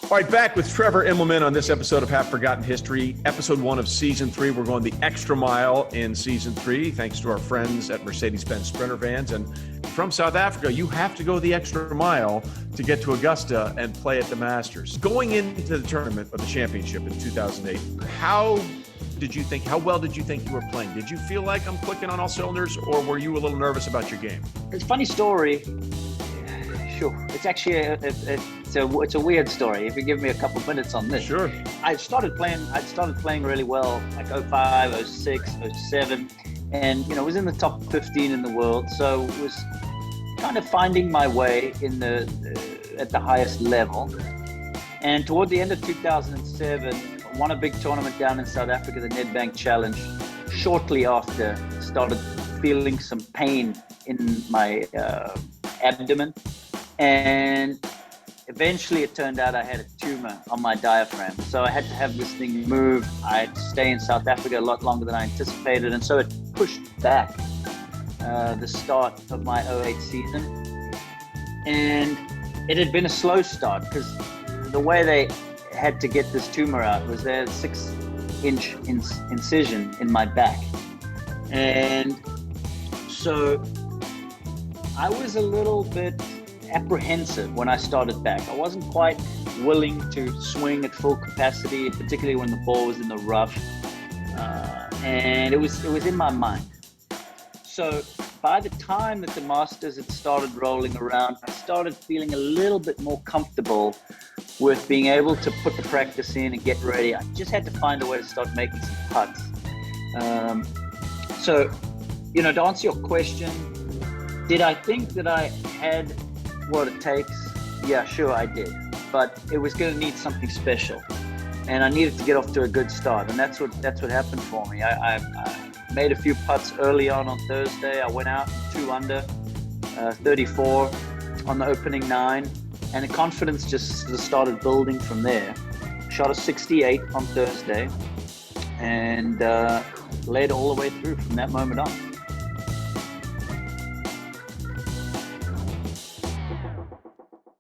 All right, back with Trevor Immelman on this episode of Half Forgotten History, episode 1 of season 3. We're going the extra mile in season 3, thanks to our friends at Mercedes-Benz Sprinter Vans. And from South Africa, you have to go the extra mile to get to Augusta and play at the Masters. Going into the tournament of the championship in 2008, how well did you think you were playing? Did you feel like I'm clicking on all cylinders, or were you a little nervous about your game? It's a funny story. Sure. It's actually it's a weird story. If you give me a couple minutes on this. Sure. I started playing really well, like 05, 06, 07, and was in the top 15 in the world. So was kind of finding my way at the highest level. And toward the end of 2007, won a big tournament down in South Africa, the Nedbank Challenge. Shortly after, started feeling some pain in my abdomen. And eventually it turned out I had a tumor on my diaphragm. So I had to have this thing moved. I had to stay in South Africa a lot longer than I anticipated. And so it pushed back the start of my 08 season. And it had been a slow start because the way they had to get this tumor out was there 6-inch incision in my back. And so I was a little bit apprehensive when I started back. I wasn't quite willing to swing at full capacity, particularly when the ball was in the rough, and it was in my mind. So by the time that the Masters had started rolling around, I started feeling a little bit more comfortable with being able to put the practice in and get ready. I just had to find a way to start making some putts. So to answer your question, did I think that I had what it takes? Yeah, sure I did. But it was going to need something special. And I needed to get off to a good start. And that's what happened for me. I made a few putts early on Thursday. I went out 2 under, 34 on the opening 9. And the confidence just started building from there. Shot a 68 on Thursday. And led all the way through from that moment on.